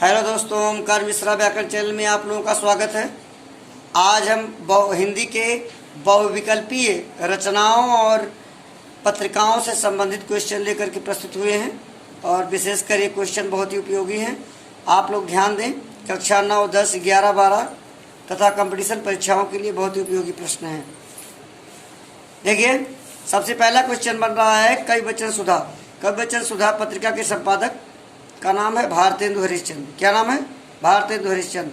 Hello दोस्तों, ओमकार मिश्रा व्याकरण channel में आप लोगों का स्वागत है। आज हम हिंदी के बहुविकल्पीय रचनाओं और पत्रिकाओं से संबंधित क्वेश्चन लेकर के प्रस्तुत हुए हैं और विशेषकर ये क्वेश्चन बहुत ही उपयोगी हैं। आप लोग ध्यान दें, कक्षा 9, 10, 11, 12 तथा कंपटीशन परीक्षाओं के लिए बहुत ही उपयोगी प्रश्न हैं। देखिए, सबसे पहला क्वेश्चन बन रहा है कविवचन सुधा। कविवचन सुधा पत्रिका के संपादक का नाम है भारतेंदु हरिश्चंद्र। क्या नाम है? भारतेंदु हरिश्चंद्र।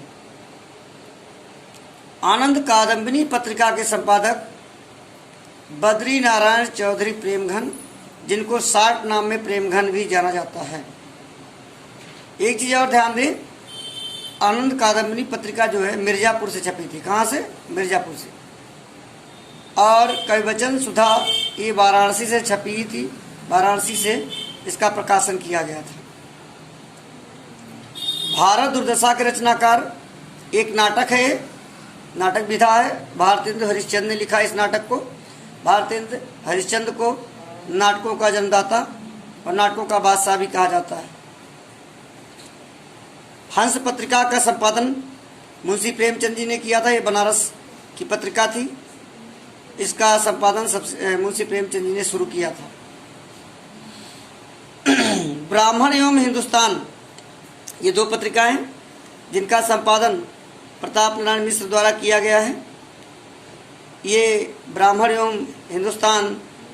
आनंद कादम्बिनी पत्रिका के संपादक बद्री नारायण चौधरी प्रेमघन, जिनको साठ नाम में प्रेमघन भी जाना जाता है। एक चीज और ध्यान दें, आनंद कादम्बिनी पत्रिका जो है मिर्जापुर से छपी थी। कहाँ से? मिर्जापुर से। और कविवचन सुधा ये वाराणसी से छपी थी। वाराणसी से इसका प्रकाशन किया गया था। भारत दुर्दशा के रचनाकार, एक नाटक है, नाटक विधा है। भारतेंदु हरिश्चंद्र ने लिखा इस नाटक को। भारतेंदु हरिश्चंद्र को नाटकों का जन्मदाता और नाटकों का बादशाह भी कहा जाता है। हंस पत्रिका का संपादन मुंशी प्रेमचंद जी ने किया था। ये बनारस की पत्रिका थी। इसका संपादन मुंशी प्रेमचंद जी ने शुरू किया था। ब्राह्मण एवं हिंदुस्तान, ये दो पत्रिकाएं जिनका संपादन प्रताप नारायण मिश्र द्वारा किया गया है। ये ब्राह्मण एवं हिंदुस्तान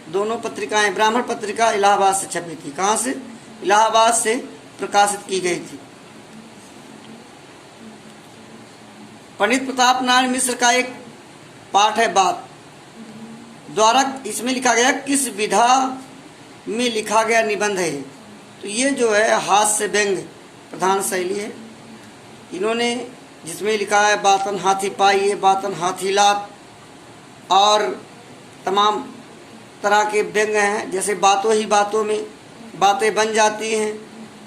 दोनों पत्रिकाएं, ब्राह्मण पत्रिका इलाहाबाद से छपी थी। कहाँ से? इलाहाबाद से प्रकाशित की गई थी। पंडित प्रताप नारायण मिश्र का एक पाठ है बात द्वारा, इसमें लिखा गया किस विधा में लिखा गया निबंध है। तो ये जो है हास्य व्यंग प्रधान शैली है। इन्होंने जिसमें लिखा है बातन हाथी पाइए, बातन हाथी लात, और तमाम तरह के व्यंग हैं। जैसे बातों ही बातों में बातें बन जाती हैं,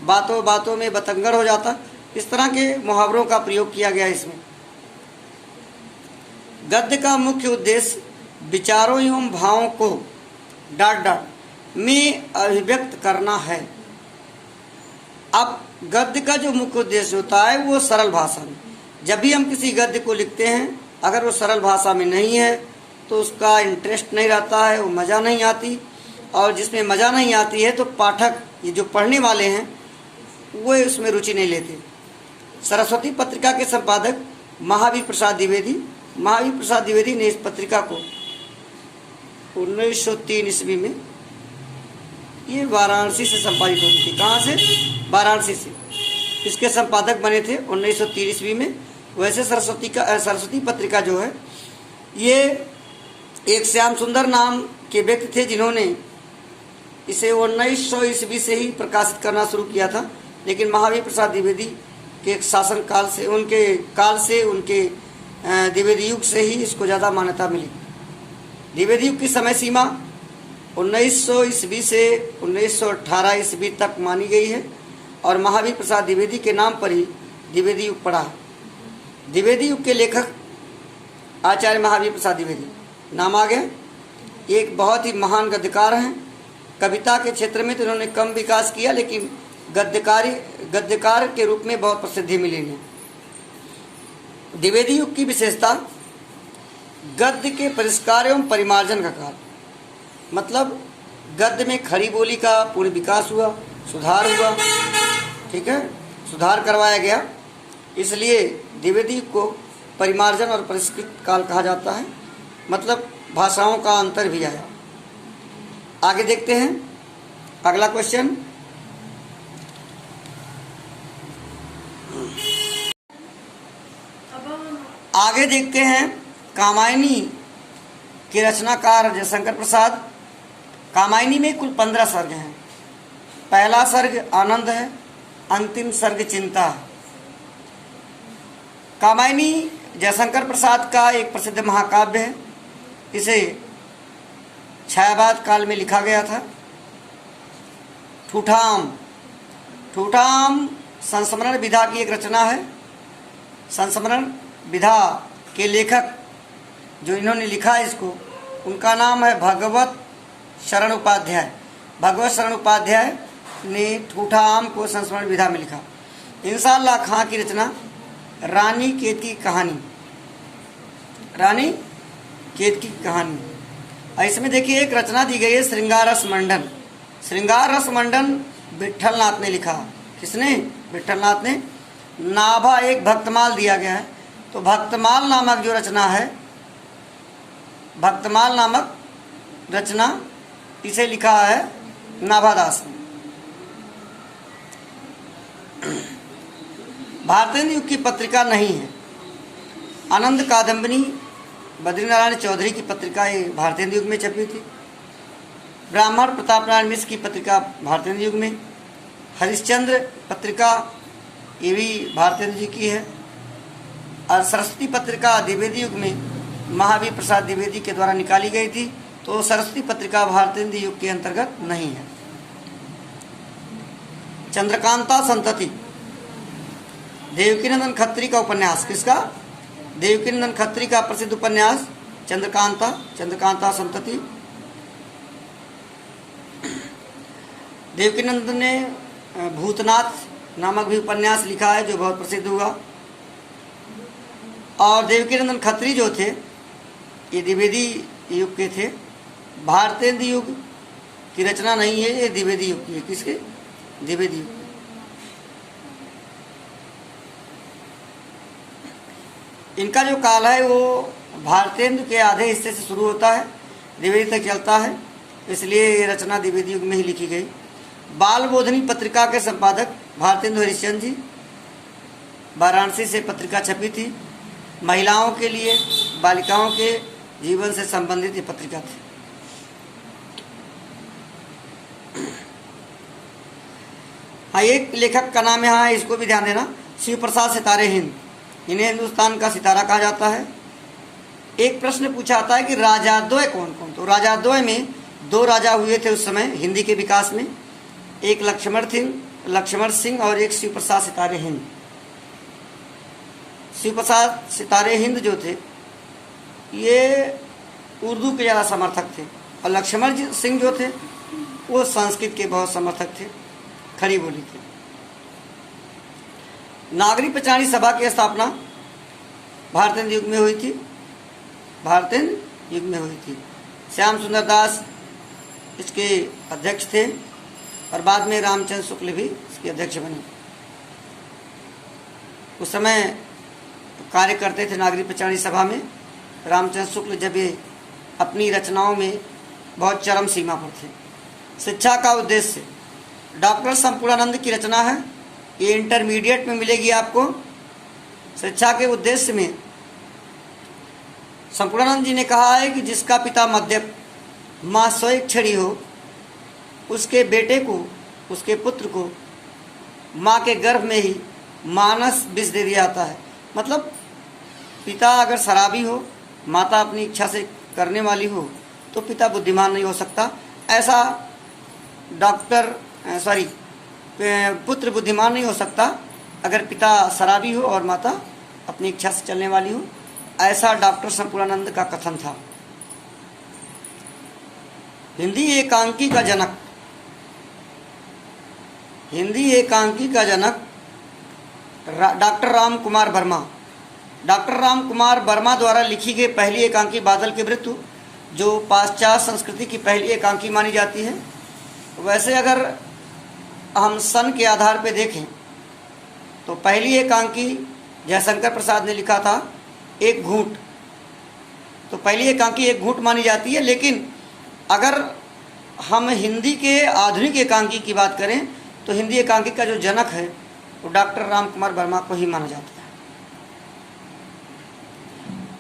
बातों बातों में बतंगड़ हो जाता, इस तरह के मुहावरों का प्रयोग किया गया इसमें। गद्य का मुख्य उद्देश्य विचारों एवं भावों को डाट डाट में अभिव्यक्त करना है। अब गद्य का जो मुख्य उद्देश्य होता है वो सरल भाषा में। जब भी हम किसी गद्य को लिखते हैं, अगर वो सरल भाषा में नहीं है तो उसका इंटरेस्ट नहीं रहता है, वो मज़ा नहीं आती। और जिसमें मज़ा नहीं आती है तो पाठक, ये जो पढ़ने वाले हैं, वो उसमें रुचि नहीं लेते। सरस्वती पत्रिका के संपादक महावीर प्रसाद द्विवेदी। महावीर प्रसाद द्विवेदी ने इस पत्रिका को 1903 ईस्वी में, ये वाराणसी से संपादित होती थी। कहाँ से? वाराणसी से। इसके संपादक बने थे 1903 ईस्वी में। वैसे सरस्वती पत्रिका जो है ये एक श्याम सुंदर नाम के व्यक्ति थे जिन्होंने इसे 1900 ईस्वी से ही प्रकाशित करना शुरू किया था। लेकिन महावीर प्रसाद द्विवेदी के शासन काल से, उनके द्विवेदी युग से ही इसको ज़्यादा मान्यता मिली। द्विवेदी युग की समय सीमा 1900 ईस्वी से 1918 ईस्वी तक मानी गई है और महावीर प्रसाद द्विवेदी के नाम पर ही द्विवेदी युग पड़ा। द्विवेदी युग के लेखक आचार्य महावीर प्रसाद द्विवेदी नाम आ गया। एक बहुत ही महान गद्यकार हैं। कविता के क्षेत्र में तो इन्होंने कम विकास किया, लेकिन गद्यकार के रूप में बहुत प्रसिद्धि मिली इन्हें। द्विवेदी युग की विशेषता गद्य के परिष्कार एवं परिमार्जन का कार्य, मतलब गद्य में खड़ी बोली का पूर्ण विकास हुआ, सुधार हुआ। ठीक है, सुधार करवाया गया, इसलिए द्विवेदी को परिमार्जन और परिष्कृत काल कहा जाता है। मतलब भाषाओं का अंतर भी आया। आगे देखते हैं अगला क्वेश्चन। आगे देखते हैं कामायनी के रचनाकार जयशंकर प्रसाद। कामायनी में कुल 15 सर्ग हैं। पहला सर्ग आनंद है, अंतिम सर्ग चिंता है। कामायनी जयशंकर प्रसाद का एक प्रसिद्ध महाकाव्य है। इसे छायावाद काल में लिखा गया था। ठूठाम संस्मरण विधा की एक रचना है। संस्मरण विधा के लेखक जो इन्होंने लिखा इसको, उनका नाम है भगवत शरण उपाध्याय। भगवत शरण उपाध्याय ने ठूठा आम को संस्मरण विधा में लिखा। इंशाअल्लाह खां की रचना रानी केतकी की कहानी, रानी केतकी की कहानी। इसमें देखिए एक रचना दी गई है श्रृंगार रस मंडन। श्रृंगार रस मंडन विट्ठल नाथ ने लिखा। किसने? विट्ठल नाथ ने। नाभा एक भक्तमाल दिया गया है, तो भक्तमाल नामक जो रचना है, भक्तमाल नामक रचना इसे लिखा है नाभादास ने। भारतेंदु युग की पत्रिका नहीं है। आनंद कादम्बनी बद्रीनारायण चौधरी की पत्रिका ये भारतेंदु युग में छपी थी। ब्राह्मण प्रताप नारायण मिश्र की पत्रिका भारतेंदु युग में। हरिश्चंद्र पत्रिका ये भी भारतेंदु जी की है। और सरस्वती पत्रिका द्विवेदी युग में महावीर प्रसाद द्विवेदी के द्वारा निकाली गई थी, तो सरस्वती पत्रिका भारतेंदु युग के अंतर्गत नहीं है। चंद्रकांता संतति देवकीनंदन खत्री का उपन्यास। किसका? देवकीनंदन खत्री का प्रसिद्ध उपन्यास चंद्रकांता, चंद्रकांता संतति। देवकीनंदन ने भूतनाथ नामक भी उपन्यास लिखा है जो बहुत प्रसिद्ध हुआ। और देवकीनंदन खत्री जो थे ये द्विवेदी युग के थे। भारतेंदु युग की रचना नहीं है, ये द्विवेदी युग की है। किसके? द्विवेदी युग। इनका जो काल है वो भारतेंदु के आधे हिस्से से शुरू होता है, द्विवेदी तक चलता है, इसलिए ये रचना द्विवेदी युग में ही लिखी गई। बाल बोधनी पत्रिका के संपादक भारतेंदु हरिश्चंद्र जी। वाराणसी से पत्रिका छपी थी। महिलाओं के लिए, बालिकाओं के जीवन से संबंधित ये पत्रिका थी। हाँ, एक लेखक का नाम यहाँ है, इसको भी ध्यान देना, शिव प्रसाद सितारे हिंद। इन्हें हिंदुस्तान का सितारा कहा जाता है। एक प्रश्न पूछा आता है कि राजाद्वय कौन कौन? तो राजाद्वय में दो राजा हुए थे उस समय हिंदी के विकास में, एक लक्ष्मण सिंह और एक शिव प्रसाद सितारे हिंद। शिव प्रसाद सितारे हिंद जो थे ये उर्दू के ज़्यादा समर्थक थे, और लक्ष्मण सिंह जो थे वो संस्कृत के बहुत समर्थक थे, खड़ी बोली थे। नागरिक पंचायती सभा की स्थापना भारतेंदु युग में हुई थी। भारतेंदु युग में हुई थी। श्याम सुंदर दास इसके अध्यक्ष थे और बाद में रामचंद्र शुक्ल भी इसके अध्यक्ष बने। उस समय कार्य करते थे नागरिक पंचायती सभा में। रामचंद्र शुक्ल जब ये अपनी रचनाओं में बहुत चरम सीमा पर थे। शिक्षा का उद्देश्य डॉक्टर संपूर्णानंद की रचना है, ये इंटरमीडिएट में मिलेगी आपको। शिक्षा के उद्देश्य में संपूर्णानंद जी ने कहा है कि जिसका पिता मद्यप माँ स्वेच्छड़ी हो, उसके बेटे को, उसके पुत्र को माँ के गर्भ में ही मानस विष दे दिया जाता है। मतलब पिता अगर शराबी हो, माता अपनी इच्छा से करने वाली हो, तो पिता बुद्धिमान नहीं हो सकता। ऐसा पुत्र बुद्धिमान नहीं हो सकता अगर पिता शराबी हो और माता अपनी इच्छा से चलने वाली हो। ऐसा डॉक्टर संपूर्णानंद का कथन था। हिंदी एकांकी का जनक, हिंदी एकांकी का जनक डॉक्टर राम कुमार वर्मा। डॉक्टर राम कुमार वर्मा द्वारा लिखी गई पहली एकांकी बादल के मृत्यु, जो पाश्चात्य संस्कृति की पहली एकांकी मानी जाती है। वैसे अगर हम सन के आधार पर देखें तो पहली एकांकी जयशंकर प्रसाद ने लिखा था एक घूंट, तो पहली एकांकी एक घूंट मानी जाती है। लेकिन अगर हम हिंदी के आधुनिक एकांकी की बात करें तो हिंदी एकांकी का जो जनक है वो डॉक्टर राम कुमार वर्मा को ही माना जाता है।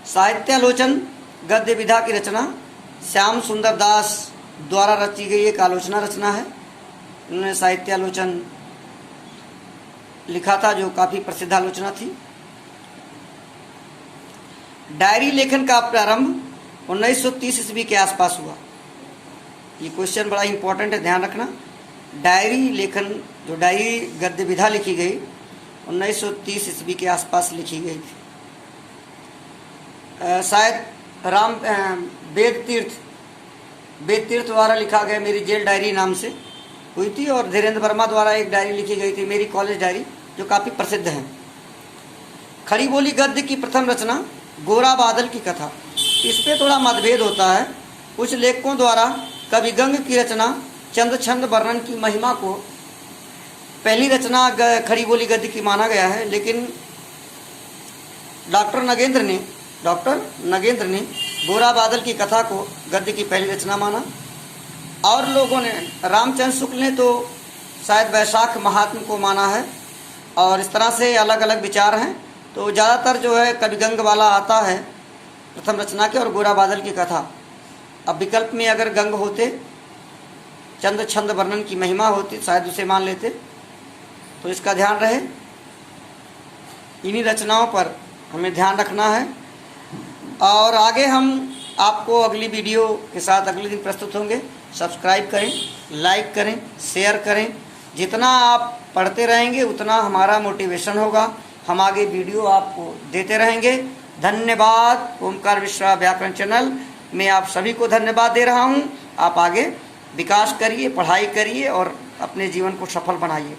साहित्यालोचन गद्य विधा की रचना श्याम सुंदर दास द्वारा रची गई एक आलोचना रचना है। उन्होंने साहित्यालोचन लिखा था जो काफ़ी प्रसिद्ध आलोचना थी। डायरी लेखन का प्रारंभ 1930 ईस्वी के आसपास हुआ। ये क्वेश्चन बड़ा इंपॉर्टेंट है, ध्यान रखना। डायरी लेखन, जो डायरी गद्य विधा लिखी गई 1930 ईस्वी के आसपास लिखी गई थी। शायद वेद तीर्थ द्वारा लिखा गया मेरी जेल डायरी नाम से हुई थी, और धीरेन्द्र वर्मा द्वारा एक डायरी लिखी गई थी मेरी कॉलेज डायरी, जो काफ़ी प्रसिद्ध हैं। खड़ी बोली गद्य की प्रथम रचना गोरा बादल की कथा। इस पर थोड़ा मतभेद होता है। कुछ लेखकों द्वारा कवि गंग की रचना चंद छंद वर्णन की महिमा को पहली रचना खड़ी बोली गद्य की माना गया है, लेकिन डॉक्टर नगेंद्र ने गोरा बादल की कथा को गद्य की पहली रचना माना। और लोगों ने, रामचंद्र शुक्ल ने तो शायद वैशाख महात्म को माना है। और इस तरह से अलग अलग विचार हैं। तो ज़्यादातर जो है कवि गंग वाला आता है प्रथम रचना के, और गोरा बादल की कथा। अब विकल्प में अगर गंग होते, चंद छंद वर्णन की महिमा होती, शायद उसे मान लेते। तो इसका ध्यान रहे, इन्हीं रचनाओं पर हमें ध्यान रखना है। और आगे हम आपको अगली वीडियो के साथ अगले दिन प्रस्तुत होंगे। सब्सक्राइब करें, लाइक करें, शेयर करें। जितना आप पढ़ते रहेंगे उतना हमारा मोटिवेशन होगा, हम आगे वीडियो आपको देते रहेंगे। धन्यवाद। ओमकार मिश्रा व्याकरण चैनल में आप सभी को धन्यवाद दे रहा हूँ। आप आगे विकास करिए, पढ़ाई करिए और अपने जीवन को सफल बनाइए।